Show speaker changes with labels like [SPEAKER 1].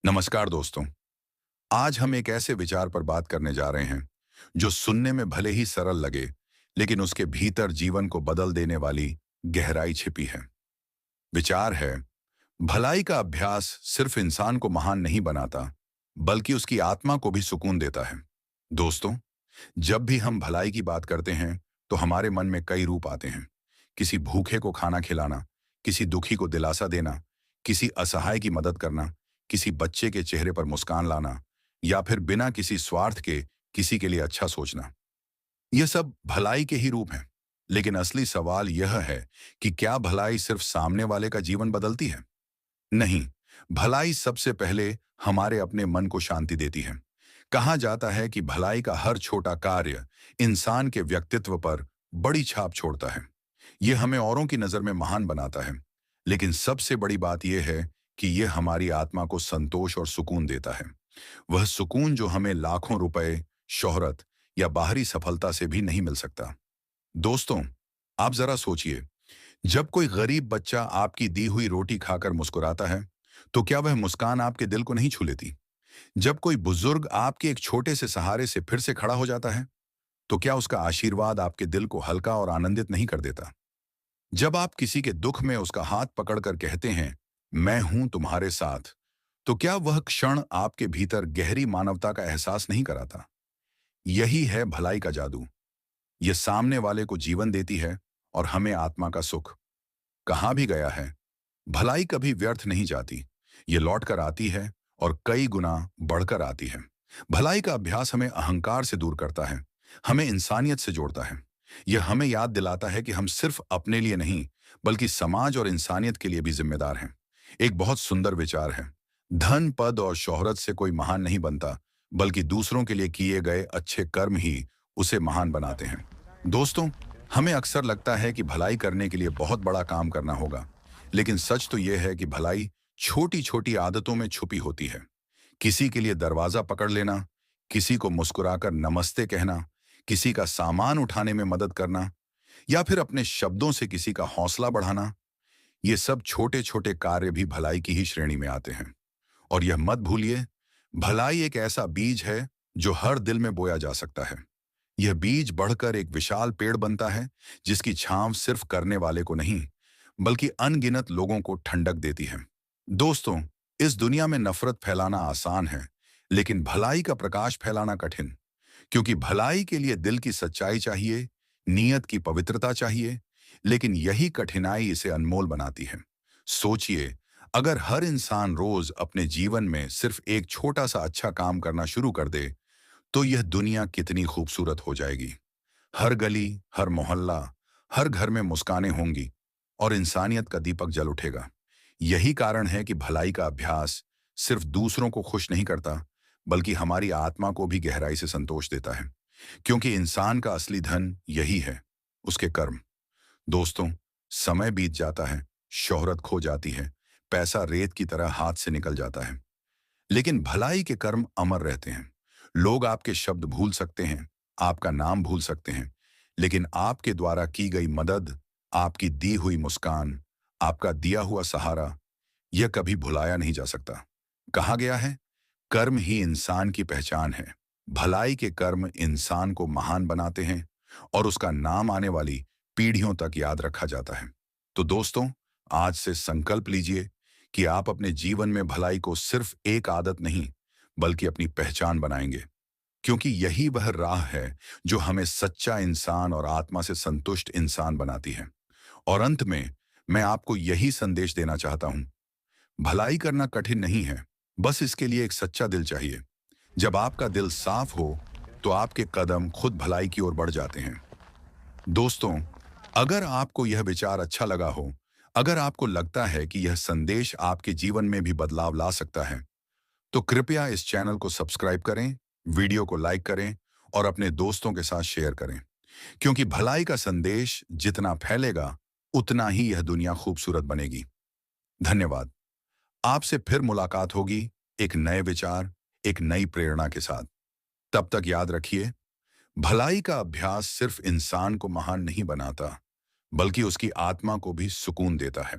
[SPEAKER 1] नमस्कार दोस्तों। आज हम एक ऐसे विचार पर बात करने जा रहे हैं जो सुनने में भले ही सरल लगे, लेकिन उसके भीतर जीवन को बदल देने वाली गहराई छिपी है। विचार है, भलाई का अभ्यास सिर्फ इंसान को महान नहीं बनाता, बल्कि उसकी आत्मा को भी सुकून देता है। दोस्तों, जब भी हम भलाई की बात करते हैं तो हमारे मन में कई रूप आते हैं। किसी भूखे को खाना खिलाना, किसी दुखी को दिलासा देना, किसी असहाय की मदद करना, किसी बच्चे के चेहरे पर मुस्कान लाना, या फिर बिना किसी स्वार्थ के किसी के लिए अच्छा सोचना। यह सब भलाई के ही रूप हैं। लेकिन असली सवाल यह है कि क्या भलाई सिर्फ सामने वाले का जीवन बदलती है? नहीं, भलाई सबसे पहले हमारे अपने मन को शांति देती है। कहा जाता है कि भलाई का हर छोटा कार्य इंसान के व्यक्तित्व पर बड़ी छाप छोड़ता है। यह हमें औरों की नजर में महान बनाता है, लेकिन सबसे बड़ी बात यह है कि यह हमारी आत्मा को संतोष और सुकून देता है। वह सुकून जो हमें लाखों रुपए, शोहरत या बाहरी सफलता से भी नहीं मिल सकता। दोस्तों, आप जरा सोचिए, जब कोई गरीब बच्चा आपकी दी हुई रोटी खाकर मुस्कुराता है, तो क्या वह मुस्कान आपके दिल को नहीं छू लेती? जब कोई बुजुर्ग आपके एक छोटे से सहारे से फिर से खड़ा हो जाता है, तो क्या उसका आशीर्वाद आपके दिल को हल्का और आनंदित नहीं कर देता? जब आप किसी के दुख में उसका हाथ पकड़कर कहते हैं, मैं हूं तुम्हारे साथ, तो क्या वह क्षण आपके भीतर गहरी मानवता का एहसास नहीं कराता? यही है भलाई का जादू। यह सामने वाले को जीवन देती है और हमें आत्मा का सुख। कहाँ भी गया है, भलाई कभी व्यर्थ नहीं जाती। ये लौट कर आती है और कई गुना बढ़कर आती है। भलाई का अभ्यास हमें अहंकार से दूर करता है, हमें इंसानियत से जोड़ता है। यह हमें याद दिलाता है कि हम सिर्फ अपने लिए नहीं, बल्कि समाज और इंसानियत के लिए भी जिम्मेदार हैं। एक बहुत सुंदर विचार है, धन, पद और शोहरत से कोई महान नहीं बनता, बल्कि दूसरों के लिए किए गए अच्छे कर्म ही उसे महान बनाते हैं। दोस्तों, हमें अक्सर लगता है कि भलाई करने के लिए बहुत बड़ा काम करना होगा, लेकिन सच तो यह है कि भलाई छोटी छोटी आदतों में छुपी होती है। किसी के लिए दरवाजा पकड़ लेना, किसी को मुस्कुराकर नमस्ते कहना, किसी का सामान उठाने में मदद करना, या फिर अपने शब्दों से किसी का हौसला बढ़ाना, ये सब छोटे छोटे कार्य भी भलाई की ही श्रेणी में आते हैं। और यह मत भूलिए, भलाई एक ऐसा बीज है जो हर दिल में बोया जा सकता है। यह बीज बढ़कर एक विशाल पेड़ बनता है, जिसकी छांव सिर्फ करने वाले को नहीं, बल्कि अनगिनत लोगों को ठंडक देती है। दोस्तों, इस दुनिया में नफरत फैलाना आसान है, लेकिन भलाई का प्रकाश फैलाना कठिन। क्योंकि भलाई के लिए दिल की सच्चाई चाहिए, नीयत की पवित्रता चाहिए, लेकिन यही कठिनाई इसे अनमोल बनाती है। सोचिए, अगर हर इंसान रोज अपने जीवन में सिर्फ एक छोटा सा अच्छा काम करना शुरू कर दे, तो यह दुनिया कितनी खूबसूरत हो जाएगी। हर गली, हर मोहल्ला, हर घर में मुस्कानें होंगी और इंसानियत का दीपक जल उठेगा। यही कारण है कि भलाई का अभ्यास सिर्फ दूसरों को खुश नहीं करता, बल्कि हमारी आत्मा को भी गहराई से संतोष देता है। क्योंकि इंसान का असली धन यही है, उसके कर्म। दोस्तों, समय बीत जाता है, शोहरत खो जाती है, पैसा रेत की तरह हाथ से निकल जाता है, लेकिन भलाई के कर्म अमर रहते हैं। लोग आपके शब्द भूल सकते हैं, आपका नाम भूल सकते हैं, लेकिन आपके द्वारा की गई मदद, आपकी दी हुई मुस्कान, आपका दिया हुआ सहारा, यह कभी भुलाया नहीं जा सकता। कहा गया है, कर्म ही इंसान की पहचान है। भलाई के कर्म इंसान को महान बनाते हैं और उसका नाम आने वाली पीढ़ियों तक याद रखा जाता है। तो दोस्तों, आज से संकल्प लीजिए कि आप अपने जीवन में भलाई को सिर्फ एक आदत नहीं, बल्कि अपनी पहचान बनाएंगे। क्योंकि यही वह राह है जो हमें सच्चा इंसान और आत्मा से संतुष्ट इंसान बनाती है। और अंत में मैं आपको यही संदेश देना चाहता हूं, भलाई करना कठिन नहीं है, बस इसके लिए एक सच्चा दिल चाहिए। जब आपका दिल साफ हो, तो आपके कदम खुद भलाई की ओर बढ़ जाते हैं। दोस्तों, अगर आपको यह विचार अच्छा लगा हो, अगर आपको लगता है कि यह संदेश आपके जीवन में भी बदलाव ला सकता है, तो कृपया इस चैनल को सब्सक्राइब करें, वीडियो को लाइक करें और अपने दोस्तों के साथ शेयर करें। क्योंकि भलाई का संदेश जितना फैलेगा, उतना ही यह दुनिया खूबसूरत बनेगी। धन्यवाद। आपसे फिर मुलाकात होगी एक नए विचार, एक नई प्रेरणा के साथ। तब तक याद रखिए, भलाई का अभ्यास सिर्फ इंसान को महान नहीं बनाता, बल्कि उसकी आत्मा को भी सुकून देता है।